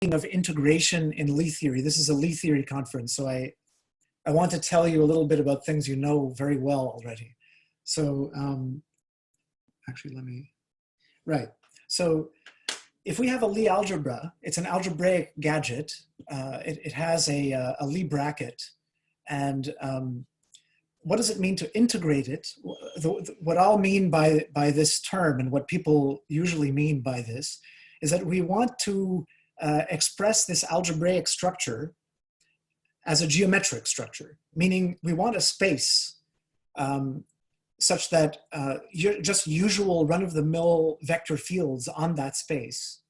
of integration in Lie theory. This is a Lie theory conference, so I want to tell you a little bit about things you know very well already. So actually, right. So if we have a Lie algebra, it's an algebraic gadget. It has a Lie bracket. And what does it mean to integrate it? What I'll mean by this term, and what people usually mean by this, is that we want to express this algebraic structure as a geometric structure, meaning we want a space such that just usual run-of-the-mill vector fields on that space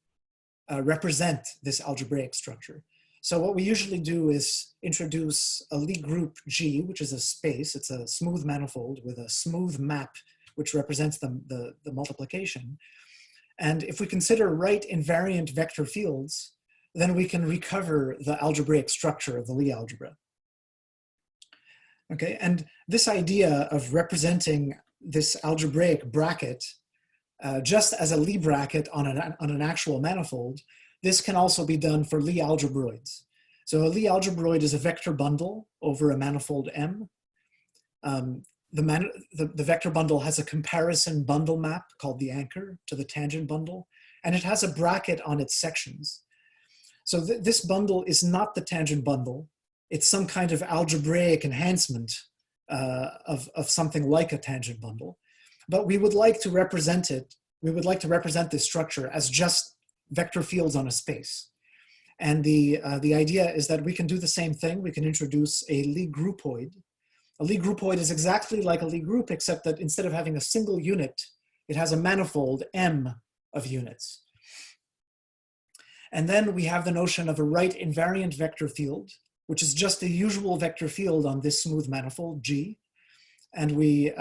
represent this algebraic structure. So what we usually do is introduce a Lie group G, which is a space. It's a smooth manifold with a smooth map, which represents the multiplication. And if we consider right invariant vector fields, then we can recover the algebraic structure of the Lie algebra. Okay, and this idea of representing this algebraic bracket just as a Lie bracket on an actual manifold, this can also be done for Lie algebroids. So a Lie algebroid is a vector bundle over a manifold M. The vector bundle has a comparison bundle map called the anchor to the tangent bundle, and it has a bracket on its sections. So this bundle is not the tangent bundle. It's some kind of algebraic enhancement of something like a tangent bundle. But we would like to represent it, we would like to represent this structure as just vector fields on a space. And the idea is that we can do the same thing. We can introduce a Lie groupoid. A Lie groupoid is exactly like a Lie group, except that instead of having a single unit, it has a manifold M of units. And then we have the notion of a right invariant vector field, which is just the usual vector field on this smooth manifold G. And we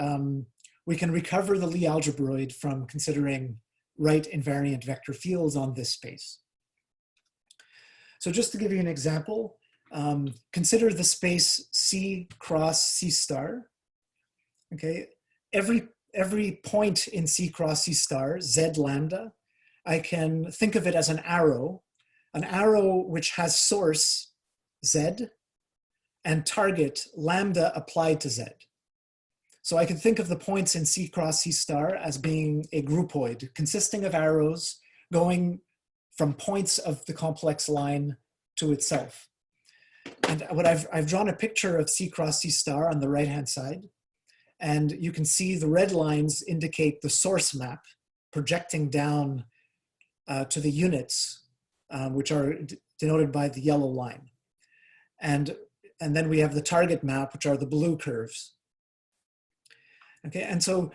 can recover the Lie algebroid from considering right invariant vector fields on this space. So just to give you an example, consider the space C cross C star. Okay, every point in C cross C star, Z lambda, I can think of it as an arrow which has source Z and target lambda applied to Z. So I can think of the points in C cross C star as being a groupoid consisting of arrows going from points of the complex line to itself. And what I've drawn a picture of C cross C star on the right-hand side. And you can see the red lines indicate the source map projecting down to the units, which are denoted by the yellow line. And then we have the target map, which are the blue curves. Okay, and so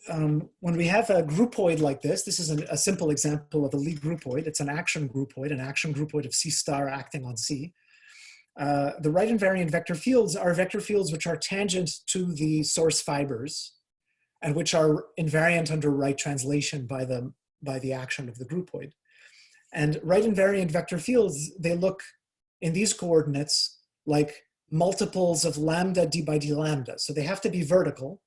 when we have a groupoid like this is a simple example of a Lie groupoid. It's an action groupoid of C star acting on C. The right invariant vector fields are vector fields which are tangent to the source fibers and which are invariant under right translation by the action of the groupoid. And right invariant vector fields, they look in these coordinates like multiples of lambda d by d lambda. So they have to be vertical.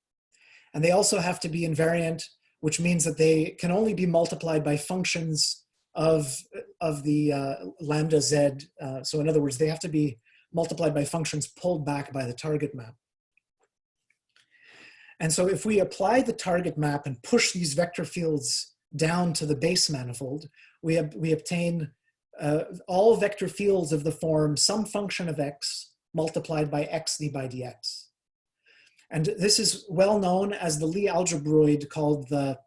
And they also have to be invariant, which means that they can only be multiplied by functions of the lambda z. So in other words, they have to be multiplied by functions pulled back by the target map. And so if we apply the target map and push these vector fields down to the base manifold, we obtain all vector fields of the form some function of x multiplied by x d by dx. And this is well known as the Lie algebroid called the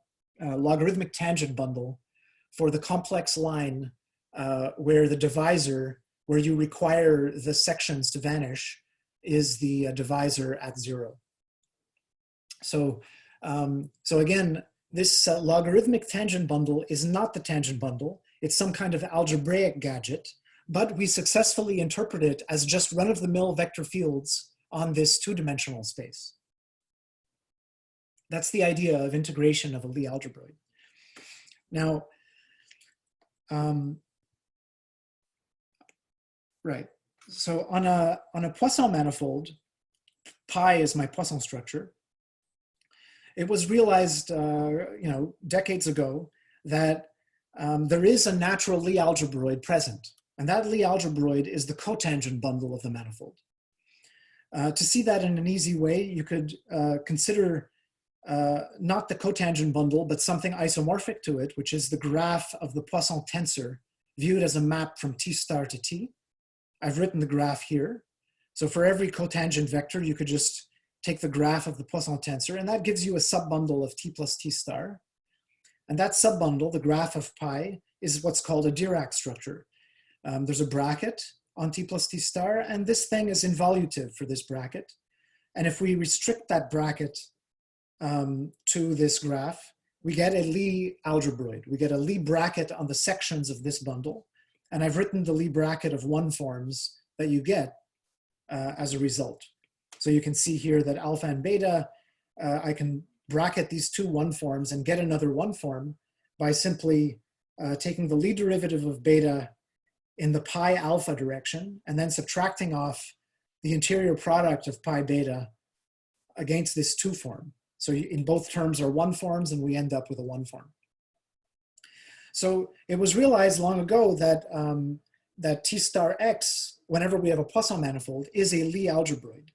logarithmic tangent bundle for the complex line where the divisor, where you require the sections to vanish, is the divisor at 0. So again, this logarithmic tangent bundle is not the tangent bundle. It's some kind of algebraic gadget, but we successfully interpret it as just run-of-the-mill vector fields on this two-dimensional space. That's the idea of integration of a Lie algebroid. Now, right. So on a Poisson manifold, pi is my Poisson structure. It was realized, decades ago that there is a natural Lie algebroid present. And that Lie algebroid is the cotangent bundle of the manifold. To see that in an easy way, you could consider not the cotangent bundle, but something isomorphic to it, which is the graph of the Poisson tensor viewed as a map from T star to T. I've written the graph here. So for every cotangent vector, you could just take the graph of the Poisson tensor, and that gives you a subbundle of T plus T star. And that subbundle, the graph of pi, is what's called a Dirac structure. There's a bracket on T plus T star, and this thing is involutive for this bracket. And if we restrict that bracket to this graph, we get a Lie algebroid. We get a Lie bracket on the sections of this bundle. And I've written the Lie bracket of one forms that you get as a result. So you can see here that alpha and beta, I can bracket these two one forms and get another one form by simply taking the Lie derivative of beta in the pi alpha direction and then subtracting off the interior product of pi beta against this two form. So in both terms are one forms, and we end up with a one form. So it was realized long ago that, that T star X, whenever we have a Poisson manifold, is a Lie algebroid.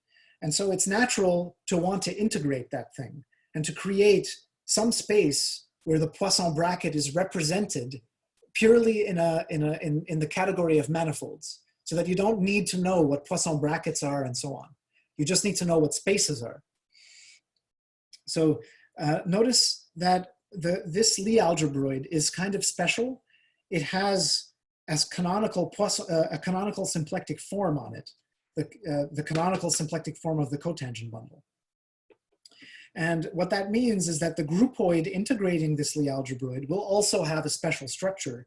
And so it's natural to want to integrate that thing and to create some space where the Poisson bracket is represented purely in the category of manifolds, so that you don't need to know what Poisson brackets are and so on. You just need to know what spaces are. So notice that this Lie algebroid is kind of special. It has as canonical a canonical symplectic form on it, the canonical symplectic form of the cotangent bundle. And what that means is that the groupoid integrating this Lie algebroid will also have a special structure,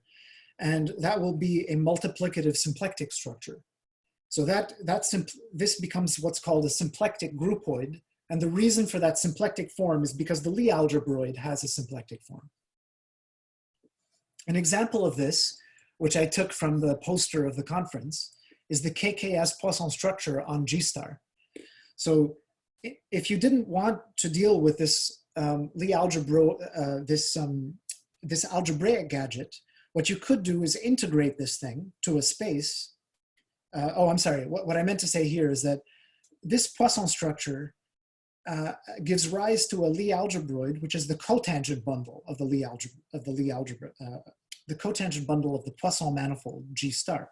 and that will be a multiplicative symplectic structure. So this becomes what's called a symplectic groupoid. And the reason for that symplectic form is because the Lie algebroid has a symplectic form. An example of this, which I took from the poster of the conference, is the KKS Poisson structure on G star. So if you didn't want to deal with this Lie this algebraic gadget, what you could do is integrate this thing to a space. I'm sorry, what I meant to say here is that this Poisson structure gives rise to a Lie algebroid, which is the cotangent bundle of the Lie algebra, the cotangent bundle of the Poisson manifold G star.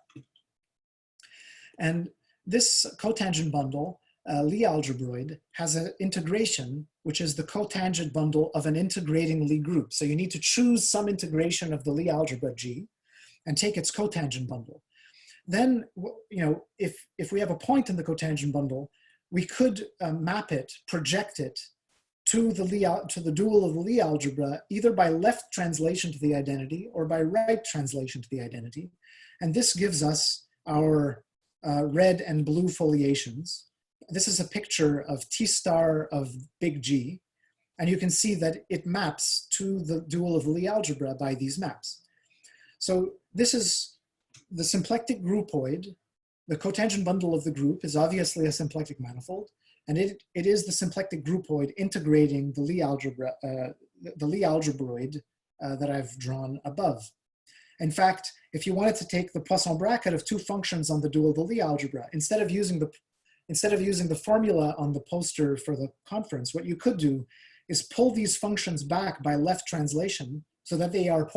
And this cotangent bundle, Lie algebroid, has an integration, which is the cotangent bundle of an integrating Lie group. So you need to choose some integration of the Lie algebra G and take its cotangent bundle. Then, if we have a point in the cotangent bundle, we could map it, project it to the dual of the Lie algebra, either by left translation to the identity or by right translation to the identity. And this gives us our red and blue foliations. This is a picture of T star of big G. And you can see that it maps to the dual of the Lie algebra by these maps. So this is the symplectic groupoid. The cotangent bundle of the group is obviously a symplectic manifold, and it is the symplectic groupoid integrating the Lie algebra, the Lie algebroid that I've drawn above. In fact, if you wanted to take the Poisson bracket of two functions on the dual of the Lie algebra, instead of using the formula on the poster for the conference, what you could do is pull these functions back by left translation so that they are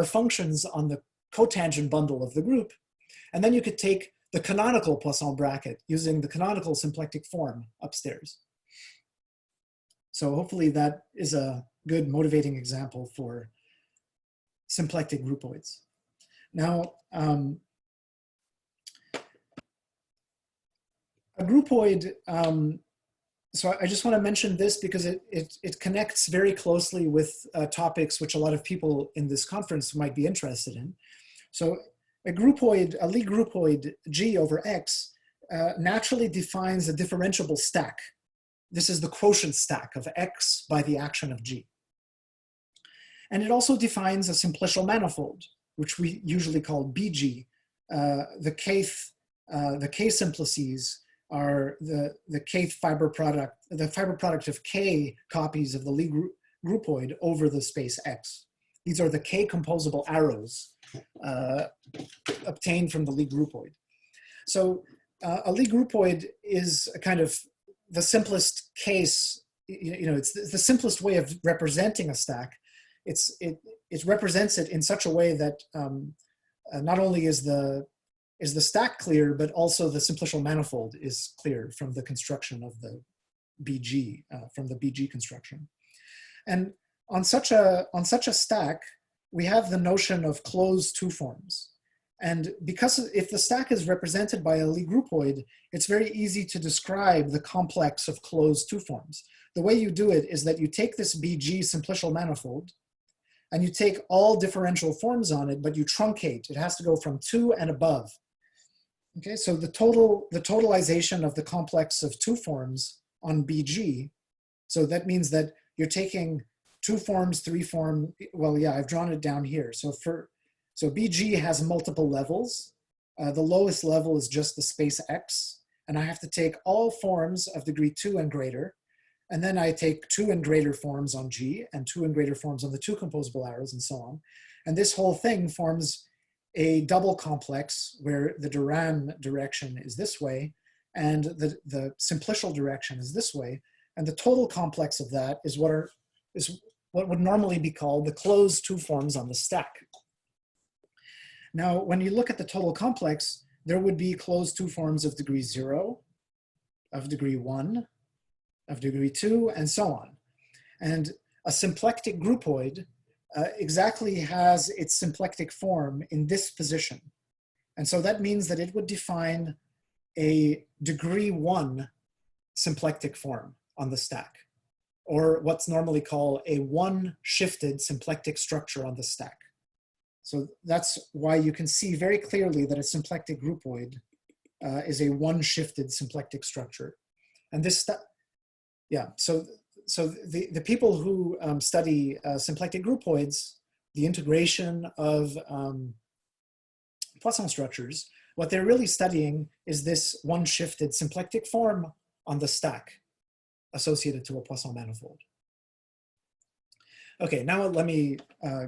functions on the cotangent bundle of the group. And then you could take the canonical Poisson bracket using the canonical symplectic form upstairs. So hopefully that is a good motivating example for symplectic groupoids. Now, a groupoid, so I just want to mention this because it connects very closely with topics which a lot of people in this conference might be interested in. So a groupoid, a Lie groupoid G over X naturally defines a differentiable stack. This is the quotient stack of X by the action of G. And it also defines a simplicial manifold, which we usually call BG. The kth simplices are the kth fiber product, the fiber product of K copies of the groupoid over the space X. These are the K composable arrows obtained from the Lie groupoid. So a Lie groupoid is a kind of the simplest case, it's the simplest way of representing a stack. It represents it in such a way that not only is the stack clear, but also the simplicial manifold is clear from the construction of the BG, from the BG construction. And on such a stack, we have the notion of closed two forms. And because if the stack is represented by a Lie groupoid, it's very easy to describe the complex of closed two forms. The way you do it is that you take this BG simplicial manifold and you take all differential forms on it, but you truncate. It has to go from 2 and above. Okay, so the totalization of the complex of two forms on BG, so that means that you're taking two forms, three form, well, yeah, I've drawn it down here. So BG has multiple levels. The lowest level is just the space X, and I have to take all forms of degree 2 and greater, and then I take 2 and greater forms on G, and 2 and greater forms on the two composable arrows, and so on. And this whole thing forms a double complex where the Dirac direction is this way, and the simplicial direction is this way, and the total complex of that is what would normally be called the closed two forms on the stack. Now, when you look at the total complex, there would be closed two forms of degree 0, of degree 1, of degree 2, and so on. And a symplectic groupoid exactly has its symplectic form in this position. And so that means that it would define a degree 1 symplectic form on the stack, or what's normally called a one-shifted symplectic structure on the stack. So that's why you can see very clearly that a symplectic groupoid is a one-shifted symplectic structure. And this, so the people who study symplectic groupoids, the integration of Poisson structures, what they're really studying is this one-shifted symplectic form on the stack associated to a Poisson manifold. Okay, now let me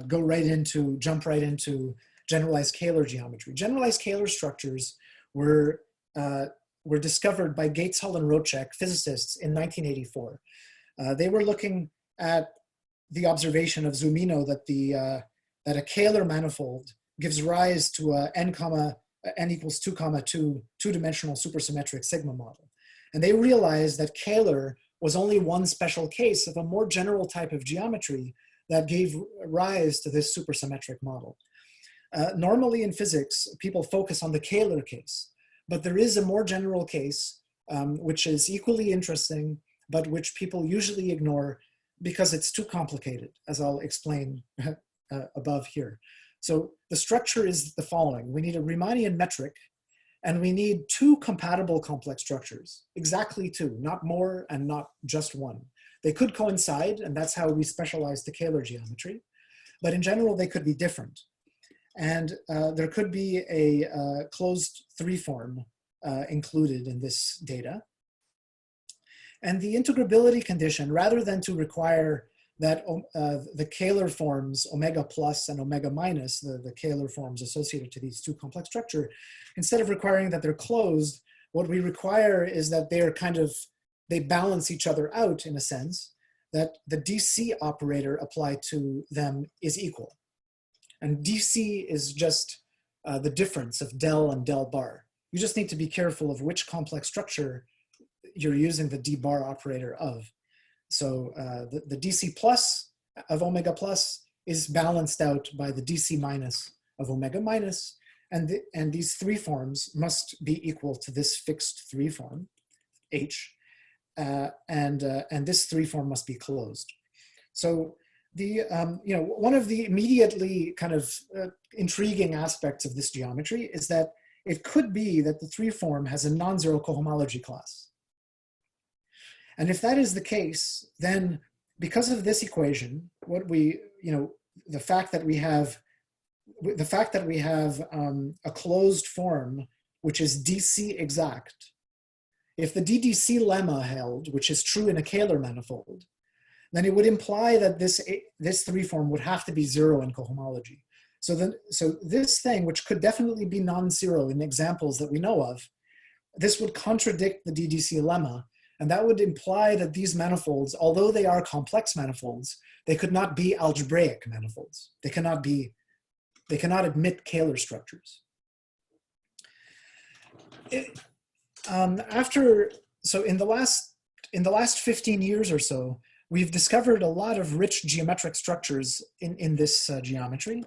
jump right into generalized Kahler geometry. Generalized Kahler structures were discovered by Gates, Hull, and Rocek, physicists, in 1984. They were looking at the observation of Zumino that that a Kahler manifold gives rise to a n equals 2, 2 two-dimensional supersymmetric sigma model. And they realized that Kahler was only one special case of a more general type of geometry that gave rise to this supersymmetric model. Normally in physics, people focus on the Kahler case, but there is a more general case which is equally interesting, but which people usually ignore because it's too complicated, as I'll explain above here. So the structure is the following. We need a Riemannian metric, and we need two compatible complex structures, exactly two, not more and not just one. They could coincide, and that's how we specialize the Kahler geometry, but in general, they could be different. And there could be a closed three form included in this data. And the integrability condition, rather than to require that the Kahler forms omega plus and omega minus, the Kahler forms associated to these two complex structure, instead of requiring that they're closed, what we require is that they balance each other out in a sense, that the DC operator applied to them is equal. And DC is just the difference of del and del bar. You just need to be careful of which complex structure you're using the d bar operator of. So the DC plus of omega plus is balanced out by the DC minus of omega minus, and these three forms must be equal to this fixed three form, H, and this three form must be closed. So one of the immediately kind of intriguing aspects of this geometry is that it could be that the three form has a non-zero cohomology class. And if that is the case, then because of this equation, the fact that we have a closed form which is DC exact, if the DDC lemma held, which is true in a Kahler manifold, then it would imply that this 3 form would have to be 0 in cohomology. So this thing, which could definitely be non-zero in examples that we know of, this would contradict the DDC lemma, and that would imply that these manifolds, although they are complex manifolds, they could not be algebraic manifolds. They cannot admit Kahler structures. So in the last 15 years or so, we've discovered a lot of rich geometric structures in this geometry.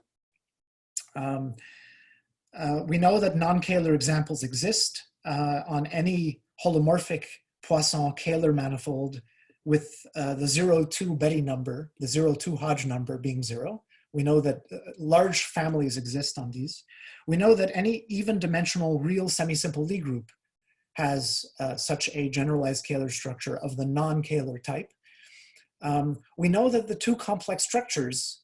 We know that non-Kahler examples exist on any holomorphic Poisson Kahler manifold with the 0,2 Betty number, the 0,2 Hodge number being 0. We know that large families exist on these. We know that any even dimensional real semi-simple Lie group has such a generalized Kahler structure of the non-Kahler type. We know that the two complex structures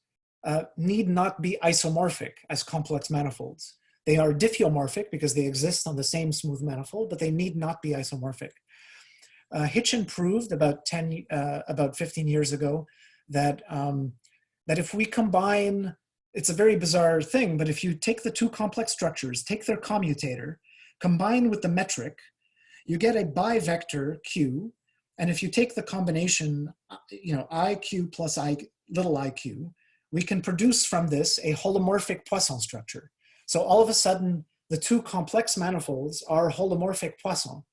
need not be isomorphic as complex manifolds. They are diffeomorphic because they exist on the same smooth manifold, but they need not be isomorphic. Hitchin proved about 15 years ago that, that if we combine, it's a very bizarre thing, but if you take the two complex structures, take their commutator, combine with the metric, you get a bivector Q, and if you take the combination, IQ plus little iq, we can produce from this a holomorphic Poisson structure. So all of a sudden, the two complex manifolds are holomorphic Poisson.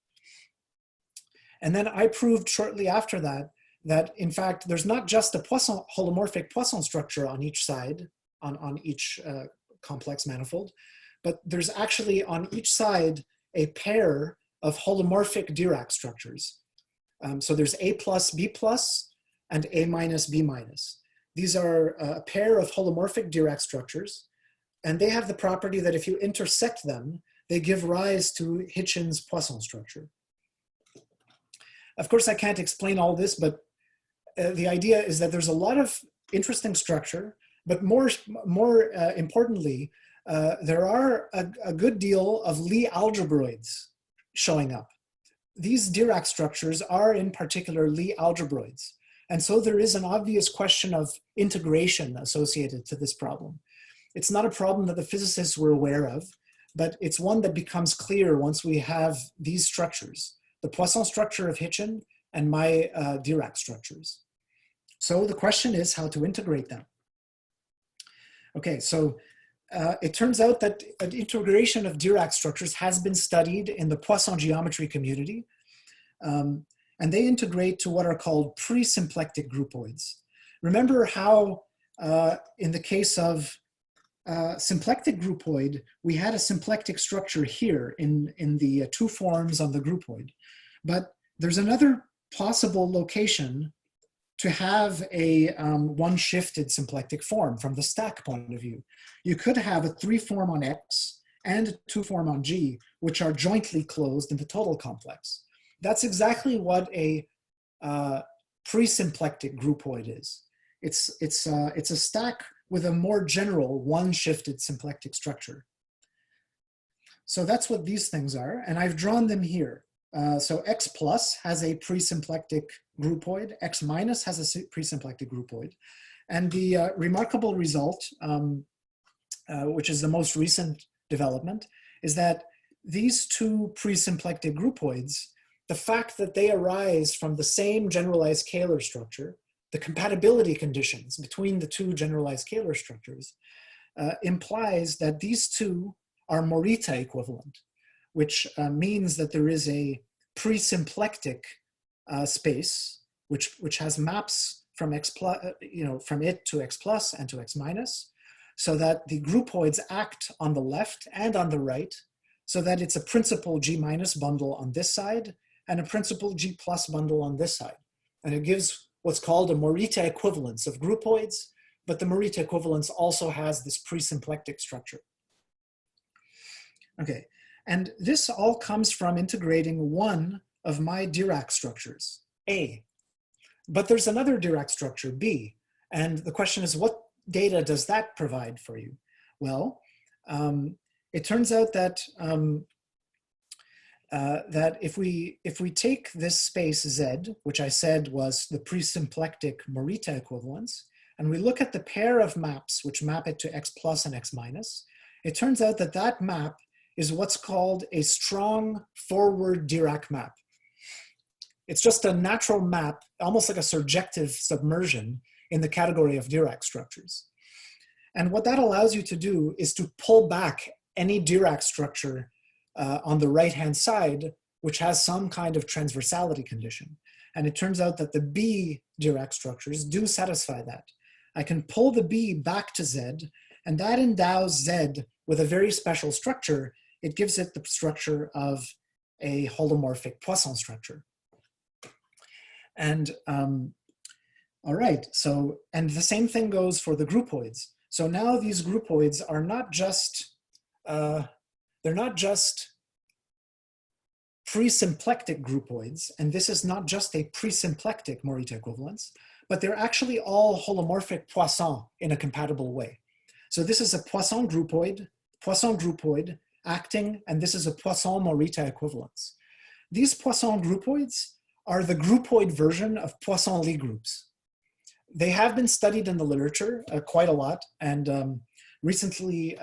And then I proved shortly after that, that in fact, there's not just a holomorphic Poisson structure on each side, on each complex manifold, but there's actually on each side a pair of holomorphic Dirac structures. So there's A plus, B plus, and A minus, B minus. These are a pair of holomorphic Dirac structures, and they have the property that if you intersect them, they give rise to Hitchin's Poisson structure. Of course, I can't explain all this, but the idea is that there's a lot of interesting structure, but more importantly, there are a good deal of Lie algebroids showing up. These Dirac structures are in particular Lie algebroids. And so there is an obvious question of integration associated to this problem. It's not a problem that the physicists were aware of, but it's one that becomes clear once we have these structures, the Poisson structure of Hitchin and my Dirac structures. So the question is how to integrate them. Okay, so it turns out that an integration of Dirac structures has been studied in the Poisson geometry community, and they integrate to what are called pre-symplectic groupoids. Remember how in the case of symplectic groupoid, we had a symplectic structure here in the two forms on the groupoid, but there's another possible location to have a one-shifted symplectic form from the stack point of view. You could have a 3 form on X and a 2 form on G, which are jointly closed in the total complex. That's exactly what a pre-symplectic groupoid is. It's a stack with a more general one-shifted symplectic structure. So that's what these things are, and I've drawn them here. So X plus has a pre-symplectic groupoid, X minus has a pre-symplectic groupoid. And the remarkable result, which is the most recent development, is that these two pre-symplectic groupoids, the fact that they arise from the same generalized Kahler structure, the compatibility conditions between the two generalized Kahler structures, implies that these two are Morita equivalent, which means that there is a pre-symplectic space, which has maps from X plus, from it to X plus and to X minus, so that the groupoids act on the left and on the right, so that it's a principal G minus bundle on this side and a principal G plus bundle on this side. And it gives what's called a Morita equivalence of groupoids, but the Morita equivalence also has this pre-symplectic structure. Okay, and this all comes from integrating one of my Dirac structures, A. But there's another Dirac structure, B, and the question is, what data does that provide for you? Well, it turns out that that if we take this space Z, which I said was the pre-symplectic Morita equivalence, and we look at the pair of maps which map it to X plus and X minus, it turns out that that map is what's called a strong forward Dirac map. It's just a natural map, almost like a surjective submersion in the category of Dirac structures. And what that allows you to do is to pull back any Dirac structure on the right-hand side, which has some kind of transversality condition. And it turns out that the B Dirac structures do satisfy that. I can pull the B back to Z, and that endows Z with a very special structure. It gives it the structure of a holomorphic Poisson structure. And all right, so, and the same thing goes for the groupoids. So now these groupoids are not just, they're not just pre-symplectic groupoids, and this is not just a pre-symplectic Morita equivalence, but they're actually all holomorphic Poisson in a compatible way. So this is a Poisson groupoid acting, and this is a Poisson Morita equivalence. These Poisson groupoids are the groupoid version of Poisson Lie groups. They have been studied in the literature quite a lot, and recently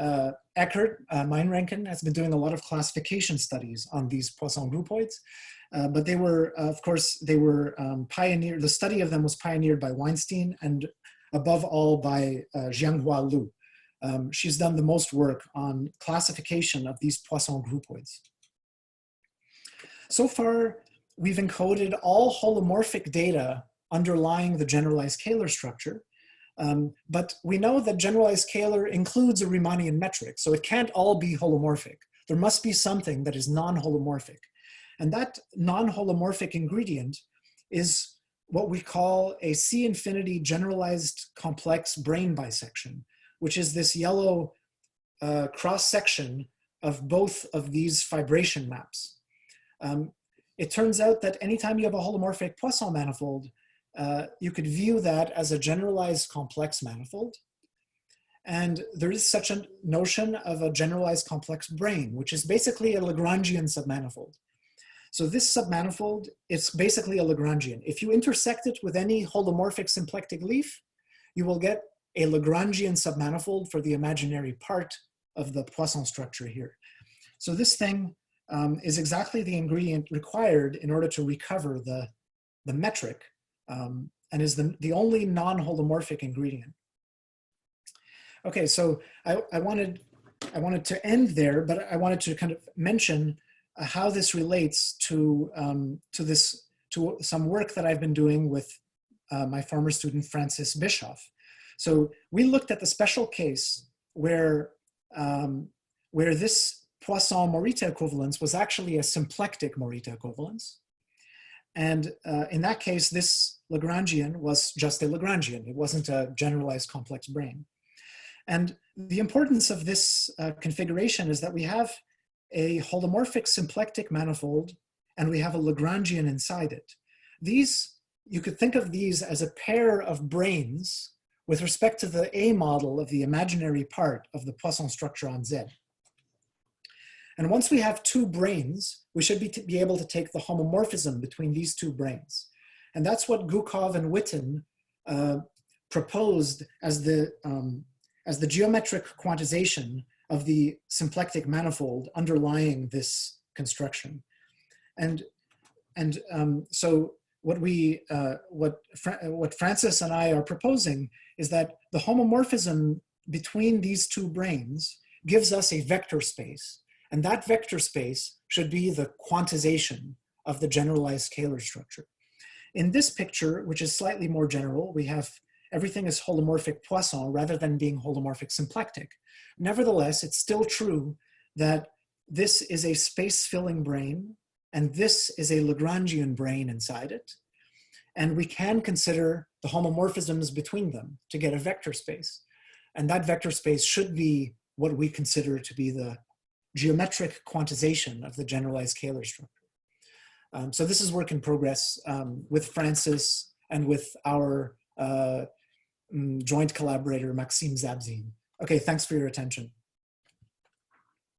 Eckert Meinrenken has been doing a lot of classification studies on these Poisson groupoids, but they were, of course, they were pioneered, the study of them was pioneered by Weinstein and above all by Jianghua Lu. She's done the most work on classification of these Poisson groupoids. So far, we've encoded all holomorphic data underlying the generalized Kahler structure, but we know that generalized Kahler includes a Riemannian metric, so it can't all be holomorphic. There must be something that is non-holomorphic. And that non-holomorphic ingredient is what we call a C-infinity generalized complex brane bisection, which is this yellow cross-section of both of these fibration maps. It turns out that anytime you have a holomorphic Poisson manifold, you could view that as a generalized complex manifold. And there is such a notion of a generalized complex brane, which is basically a Lagrangian submanifold. So this submanifold is basically a Lagrangian. If you intersect it with any holomorphic symplectic leaf, you will get a Lagrangian submanifold for the imaginary part of the Poisson structure here. So this thing is exactly the ingredient required in order to recover the metric, and is the only non-holomorphic ingredient. Okay, so I wanted to end there, but I wanted to kind of mention how this relates to some work that I've been doing with my former student Francis Bischoff. So we looked at the special case where this Poisson Morita equivalence was actually a symplectic Morita equivalence. And in that case, this Lagrangian was just a Lagrangian. It wasn't a generalized complex brane. And the importance of this configuration is that we have a holomorphic symplectic manifold and we have a Lagrangian inside it. These, you could think of these as a pair of branes with respect to the A model of the imaginary part of the Poisson structure on Z. And once we have two branes, we should be able to take the homomorphism between these two branes. And that's what Gukov and Witten proposed as the geometric quantization of the symplectic manifold underlying this construction. And so what Francis and I are proposing is that the homomorphism between these two branes gives us a vector space. And that vector space should be the quantization of the generalized Kahler structure. In this picture, which is slightly more general, we have everything is holomorphic Poisson rather than being holomorphic symplectic. Nevertheless, it's still true that this is a space-filling brane, and this is a Lagrangian brane inside it. And we can consider the homomorphisms between them to get a vector space. And that vector space should be what we consider to be the geometric quantization of the generalized Kahler structure. So this is work in progress with Francis and with our joint collaborator, Maxime Zabzin. Okay, thanks for your attention.